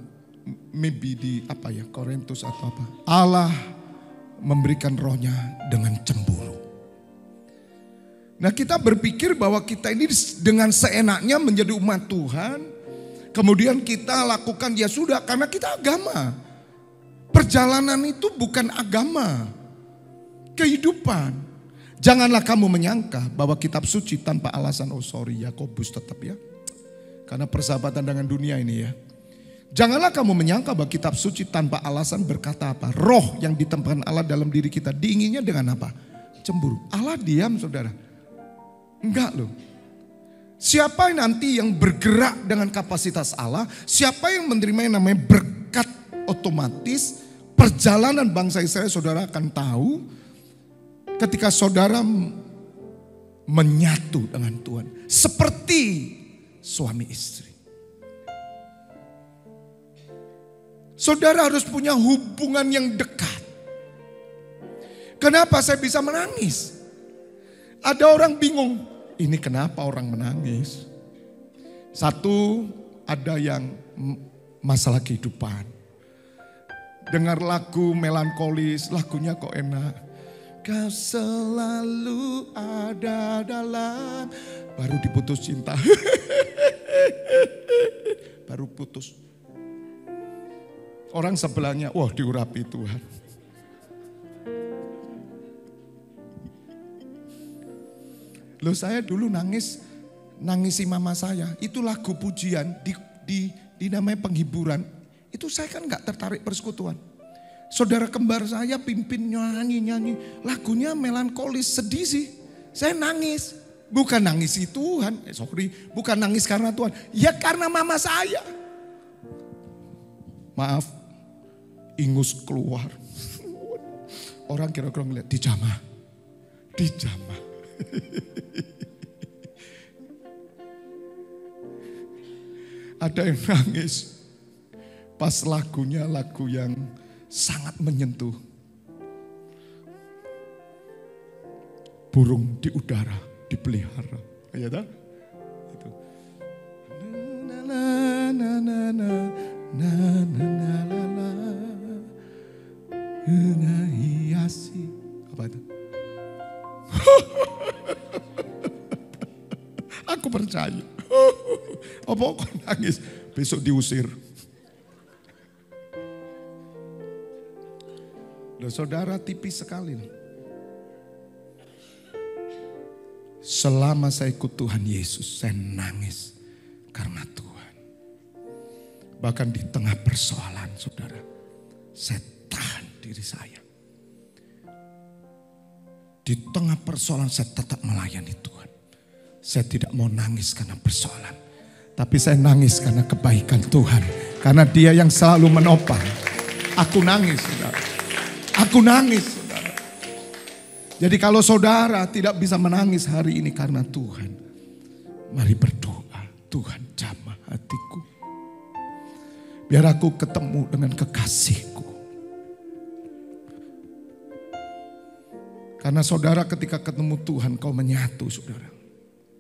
maybe di Korintus atau apa, Allah memberikan rohnya dengan cemburu. Nah kita berpikir bahwa kita ini dengan seenaknya menjadi umat Tuhan. Kemudian kita lakukan ya sudah karena kita agama. Perjalanan itu bukan agama. Kehidupan. Janganlah kamu menyangka bahwa kitab suci tanpa alasan. Oh sorry Yakobus tetap ya. Karena persahabatan dengan dunia ini ya. Janganlah kamu menyangka bahwa kitab suci tanpa alasan berkata apa. Roh yang ditempatkan Allah dalam diri kita diinginnya dengan apa? Cemburu. Allah diam saudara. Enggak loh. Siapa nanti yang bergerak dengan kapasitas Allah, siapa yang menerima yang namanya berkat otomatis, perjalanan bangsa Israel saudara akan tahu ketika saudara menyatu dengan Tuhan. Seperti suami istri. Saudara harus punya hubungan yang dekat. Kenapa saya bisa menangis? Ada orang bingung. Ini kenapa orang menangis? Satu, ada yang masalah kehidupan. Dengar lagu melankolis, lagunya kok enak. Kau selalu ada dalam. Baru diputus cinta. Baru putus. Orang sebelahnya, wah diurapi Tuhan. Loh saya dulu nangisi mama saya. Itu lagu pujian di namanya penghiburan. Itu saya kan gak tertarik persekutuan. Saudara kembar saya pimpin nyanyi. Lagunya melankolis, sedih sih. Saya nangis. Bukan nangisi Tuhan. Bukan nangis karena Tuhan. Ya karena mama saya. Maaf. Ingus keluar. Orang kira-kira ngeliat dijamah. Ada yang nangis. Pas lagunya lagu yang sangat menyentuh. Burung di udara dipelihara. Ya tak? Itu. Hiasi. Apa itu? Aku percaya. Apa kok nangis? Besok diusir. Loh, saudara tipis sekali. Selama saya ikut Tuhan Yesus, saya nangis karena Tuhan. Bahkan di tengah persoalan, saudara, saya tahan diri saya. Di tengah persoalan saya tetap melayani Tuhan. Saya tidak mau nangis karena persoalan. Tapi saya nangis karena kebaikan Tuhan. Karena Dia yang selalu menopang. Aku nangis, saudara. Aku nangis, saudara. Jadi kalau saudara tidak bisa menangis hari ini karena Tuhan. Mari berdoa. Tuhan jamah hatiku. Biar aku ketemu dengan kekasihku. Karena saudara ketika ketemu Tuhan kau menyatu, saudara.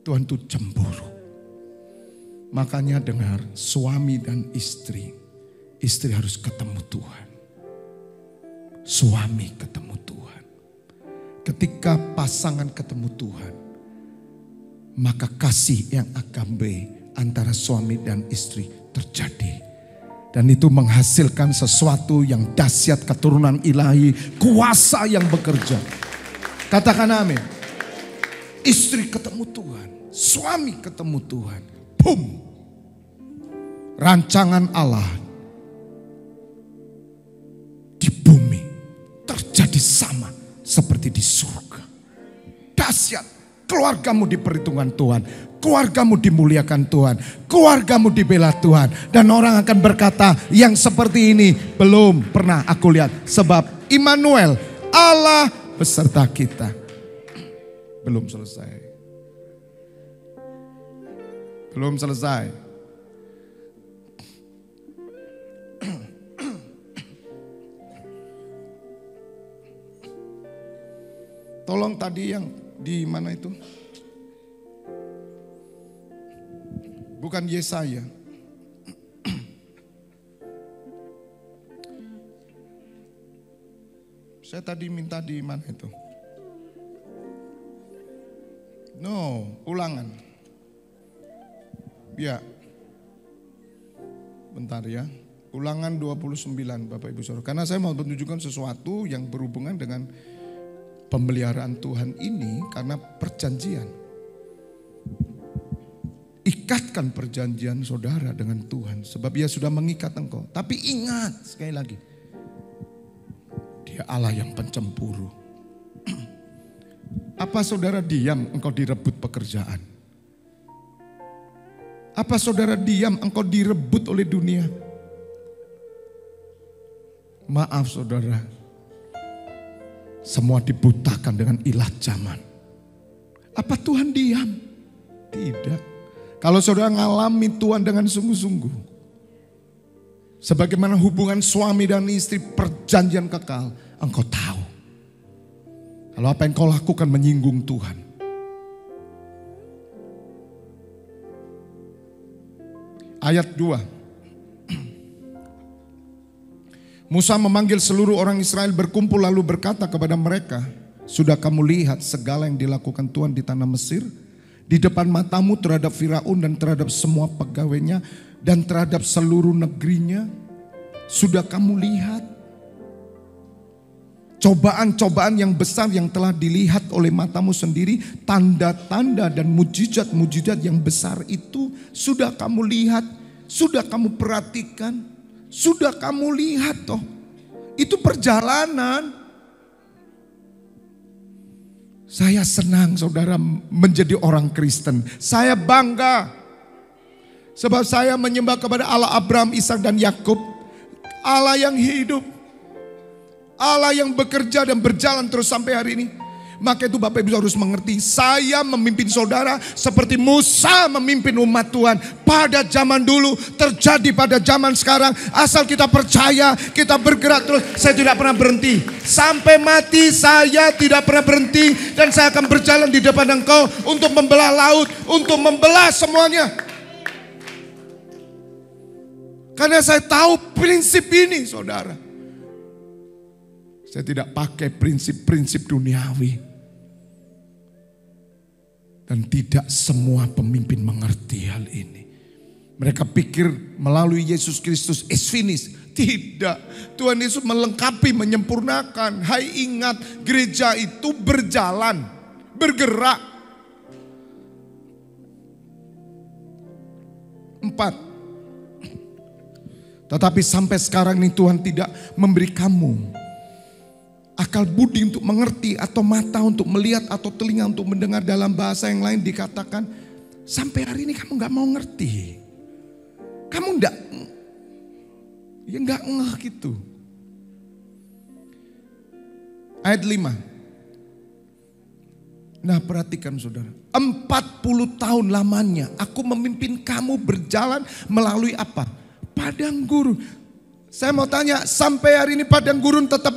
Tuhan itu cemburu. Makanya dengar, suami dan istri. Istri harus ketemu Tuhan. Suami ketemu Tuhan. Ketika pasangan ketemu Tuhan, maka kasih yang agambe antara suami dan istri terjadi. Dan itu menghasilkan sesuatu yang dahsyat, keturunan ilahi, kuasa yang bekerja. Katakan amin. Istri ketemu Tuhan, suami ketemu Tuhan. Boom. Rancangan Allah di bumi terjadi sama seperti di surga. Dahsyat. Keluargamu diperhitungkan Tuhan. Keluargamu dimuliakan Tuhan. Keluargamu dibela Tuhan. Dan orang akan berkata, yang seperti ini belum pernah aku lihat. Sebab Immanuel, Allah beserta kita. Belum selesai. Belum selesai. Tolong tadi yang di mana itu? Bukan Yesaya. Saya tadi minta di mana itu? No, Ulangan. Ya. Bentar ya. Ulangan 29 Bapak Ibu Saudara. Karena saya mau menunjukkan sesuatu yang berhubungan dengan pemeliharaan Tuhan ini karena perjanjian. Ikatkan perjanjian saudara dengan Tuhan. Sebab Dia sudah mengikat engkau. Tapi ingat sekali lagi. Dia Allah yang pencemburu. Apa saudara diam engkau direbut pekerjaan? Apa saudara diam engkau direbut oleh dunia? Maaf saudara. Semua dibutakan dengan ilah zaman. Apa Tuhan diam? Tidak. Kalau saudara ngalami Tuhan dengan sungguh-sungguh. Sebagaimana hubungan suami dan istri perjanjian kekal. Engkau tahu. Kalau apa yang kau lakukan menyinggung Tuhan. Ayat 2. Musa memanggil seluruh orang Israel berkumpul lalu berkata kepada mereka, Sudah kamu lihat segala yang dilakukan Tuhan di tanah Mesir, di depan matamu terhadap Firaun dan terhadap semua pegawainya dan terhadap seluruh negerinya. Sudah kamu lihat cobaan-cobaan yang besar yang telah dilihat oleh matamu sendiri, tanda-tanda dan mujizat-mujizat yang besar itu sudah kamu lihat, sudah kamu perhatikan, sudah kamu lihat toh. Itu perjalanan. Saya senang saudara menjadi orang Kristen. Saya bangga. Sebab saya menyembah kepada Allah Abraham, Ishak dan Yakub. Allah yang hidup. Allah yang bekerja dan berjalan terus sampai hari ini. Maka itu Bapak Ibu harus mengerti. Saya memimpin saudara seperti Musa memimpin umat Tuhan. Pada zaman dulu terjadi pada zaman sekarang. Asal kita percaya, kita bergerak terus. Saya tidak pernah berhenti. Sampai mati saya tidak pernah berhenti. Dan saya akan berjalan di depan engkau untuk membelah laut. Untuk membelah semuanya. Karena saya tahu prinsip ini saudara. Saya tidak pakai prinsip-prinsip duniawi. Dan tidak semua pemimpin mengerti hal ini. Mereka pikir melalui Yesus Kristus is finished. Tidak. Tuhan Yesus melengkapi, menyempurnakan. Hai ingat, gereja itu berjalan, bergerak. 4. Tetapi sampai sekarang ini Tuhan tidak memberi kamu akal budi untuk mengerti, atau mata untuk melihat, atau telinga untuk mendengar. Dalam bahasa yang lain dikatakan, sampai hari ini kamu gak mau ngerti. Kamu gak ngeh gitu. Ayat 5. Nah perhatikan saudara, 40 tahun lamanya aku memimpin kamu berjalan melalui apa? Padang gurun. Saya mau tanya, sampai hari ini padang gurun tetap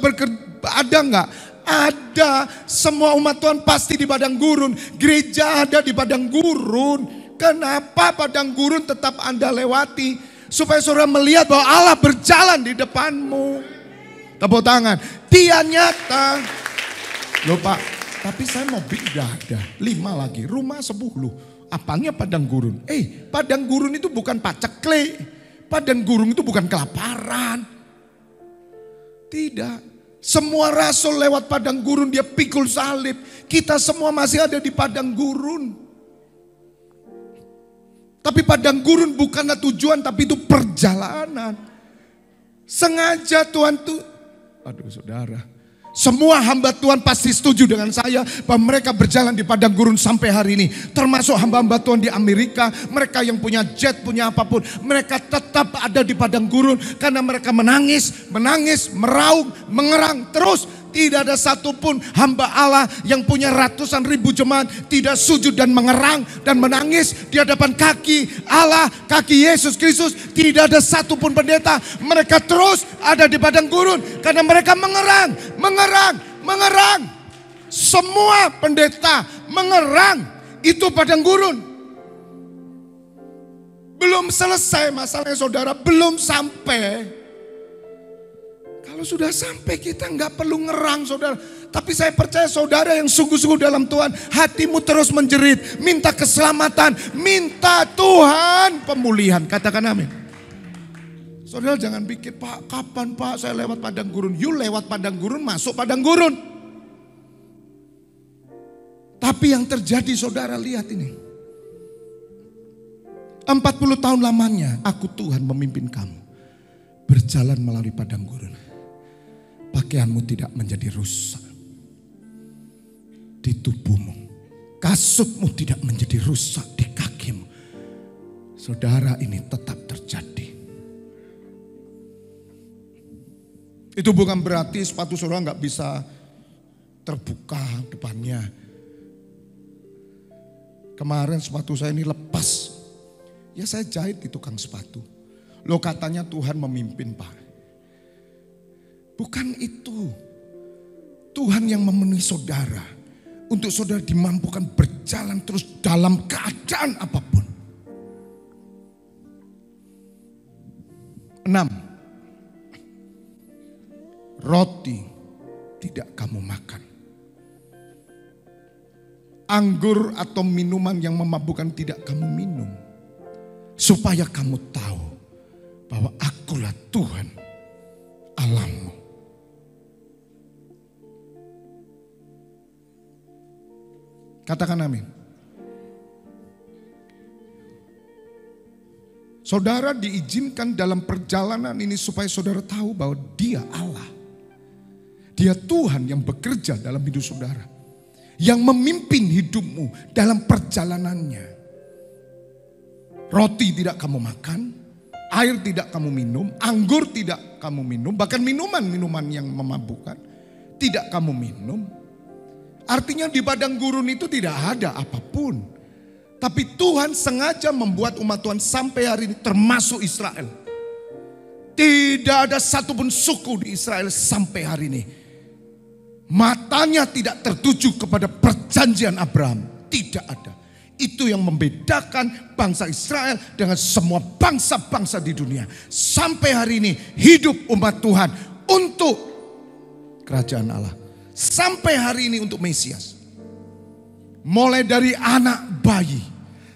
ada nggak? Ada. Semua umat Tuhan pasti di padang gurun. Gereja ada di padang gurun. Kenapa padang gurun tetap Anda lewati? Supaya saudara melihat bahwa Allah berjalan di depanmu. Tepuk tangan. Dia nyata. Loh Pak, tapi saya mau udah ada 5 lagi. Rumah 10. Apanya padang gurun? Padang gurun itu bukan paceklik. Padang gurun itu bukan kelaparan. Tidak. Semua rasul lewat padang gurun, dia pikul salib. Kita semua masih ada di padang gurun. Tapi padang gurun bukanlah tujuan, tapi itu perjalanan. Sengaja Tuhan tuh, aduh saudara. Semua hamba Tuhan pasti setuju dengan saya bahwa mereka berjalan di padang gurun sampai hari ini. Termasuk hamba-hamba Tuhan di Amerika. Mereka yang punya jet, punya apapun. Mereka tetap ada di padang gurun. Karena mereka menangis, meraung, mengerang terus. Tidak ada satupun hamba Allah yang punya ratusan ribu jemaat tidak sujud dan mengerang dan menangis di hadapan kaki Allah, kaki Yesus Kristus. Tidak ada satupun pendeta. Mereka terus ada di padang gurun karena mereka mengerang. Semua pendeta mengerang. Itu padang gurun. Belum selesai masalahnya saudara, belum sampai. Kalau sudah sampai kita nggak perlu ngerang saudara. Tapi saya percaya saudara yang sungguh-sungguh dalam Tuhan, hatimu terus menjerit, minta keselamatan, minta Tuhan pemulihan. Katakan amin. Saudara jangan pikir, Pak kapan Pak saya lewat padang gurun. You lewat padang gurun, masuk padang gurun. Tapi yang terjadi saudara lihat ini. 40 tahun lamanya aku Tuhan memimpin kamu berjalan melalui padang gurun. Pakaianmu tidak menjadi rusak di tubuhmu. Kasutmu tidak menjadi rusak di kakimu. Saudara, ini tetap terjadi. Itu bukan berarti sepatu saudara nggak bisa terbuka depannya. Kemarin sepatu saya ini lepas. Ya saya jahit di tukang sepatu. Loh katanya Tuhan memimpin Pak. Bukan itu. Tuhan yang memenuhi saudara. Untuk saudara dimampukan berjalan terus dalam keadaan apapun. 6. Roti tidak kamu makan. anggur atau minuman yang memabukkan tidak kamu minum. Supaya kamu tahu bahwa akulah Tuhan Allahmu. Katakan amin. Saudara diizinkan dalam perjalanan ini supaya saudara tahu bahwa Dia Allah. Dia Tuhan yang bekerja dalam hidup saudara. Yang memimpin hidupmu dalam perjalanannya. Roti tidak kamu makan, air tidak kamu minum, anggur tidak kamu minum, bahkan minuman-minuman yang memabukkan tidak kamu minum. Artinya di padang gurun itu tidak ada apapun. Tapi Tuhan sengaja membuat umat Tuhan sampai hari ini, termasuk Israel. Tidak ada satupun suku di Israel sampai hari ini matanya tidak tertuju kepada perjanjian Abraham. Tidak ada. Itu yang membedakan bangsa Israel dengan semua bangsa-bangsa di dunia. Sampai hari ini hidup umat Tuhan untuk kerajaan Allah. Sampai hari ini untuk Mesias. Mulai dari anak bayi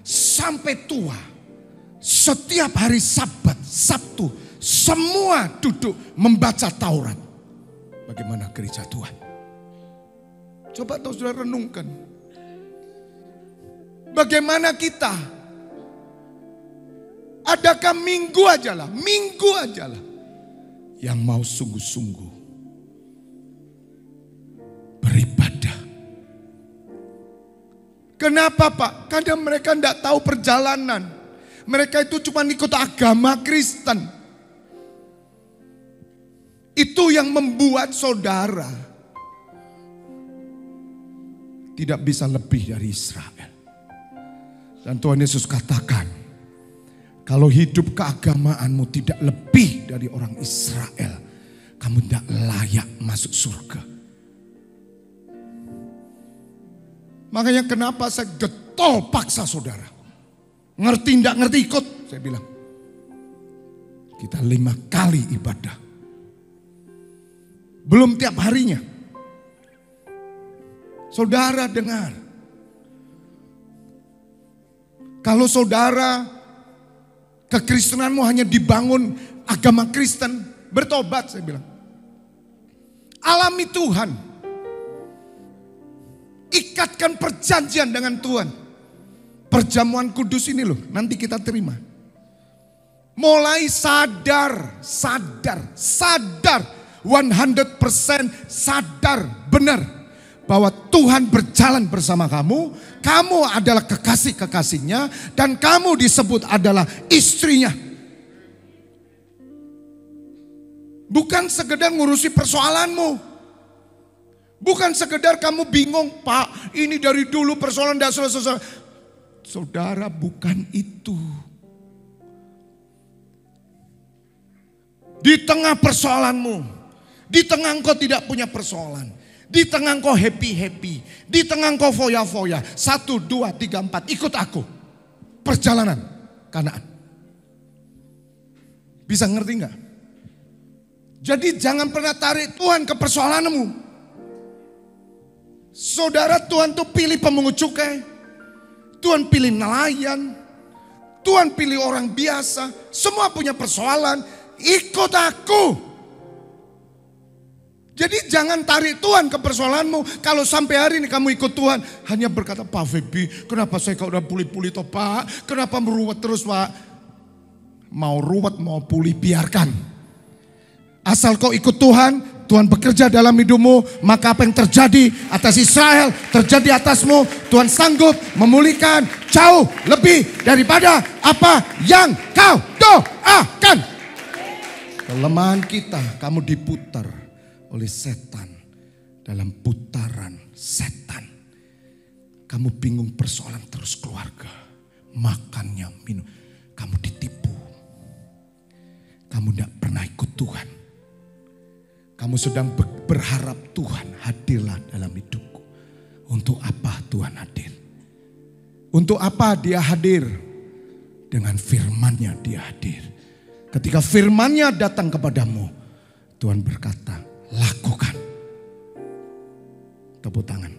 sampai tua. Setiap hari Sabat, Sabtu, semua duduk membaca Taurat. Bagaimana gereja Tuhan? Coba tahu saudara renungkan. Bagaimana kita? Adakah minggu aja lah yang mau sungguh-sungguh beribadah? Kenapa Pak? Karena mereka tidak tahu perjalanan. Mereka itu cuma ikut agama Kristen. Itu yang membuat saudara tidak bisa lebih dari Israel. Dan Tuhan Yesus katakan, kalau hidup keagamaanmu tidak lebih dari orang Israel, kamu tidak layak masuk surga. Makanya kenapa saya getol paksa saudara. Ngerti tidak ngerti ikut. Saya bilang. Kita 5 kali ibadah. Belum tiap harinya. Saudara dengar. Kalau saudara kekristenanmu hanya dibangun agama Kristen. Bertobat saya bilang. Alami Tuhan. Ikatkan perjanjian dengan Tuhan. Perjamuan kudus ini loh, nanti kita terima. Mulai sadar 100% sadar benar bahwa Tuhan berjalan bersama kamu. Kamu adalah kekasih-kekasihnya dan kamu disebut adalah istrinya. Bukan sekedar ngurusi persoalanmu. Bukan sekedar kamu bingung, Pak, ini dari dulu persoalan tidak selesai. Saudara, bukan itu. Di tengah persoalanmu, di tengah engkau tidak punya persoalan, di tengah engkau happy-happy, di tengah engkau foya-foya, 1, 2, 3, 4, ikut aku. Perjalanan Kanaan. Bisa ngerti enggak? Jadi jangan pernah tarik Tuhan ke persoalanmu. Saudara, Tuhan tuh pilih pemungut cukai, Tuhan pilih nelayan, Tuhan pilih orang biasa, semua punya persoalan, ikut aku. Jadi jangan tarik Tuhan ke persoalanmu. Kalau sampai hari ini kamu ikut Tuhan, hanya berkata, Pak Febi, kenapa saya kalau udah pulih-pulih toh Pak, kenapa meruwet terus Pak? Mau ruwet mau pulih biarkan. Asal kau ikut Tuhan, Tuhan bekerja dalam hidupmu, maka apa yang terjadi atas Israel terjadi atasmu. Tuhan sanggup memulihkan jauh lebih daripada apa yang kau doakan. Kelemahan kita, kamu diputar oleh setan dalam putaran setan. Kamu bingung persoalan terus keluarga, makannya, minum, kamu ditipu. Kamu tidak pernah ikut Tuhan. Kamu sedang berharap Tuhan hadirlah dalam hidupku. Untuk apa Tuhan hadir? Untuk apa Dia hadir? Dengan firman-Nya Dia hadir. Ketika firman-Nya datang kepadamu, Tuhan berkata, lakukan. Tepuk tangan.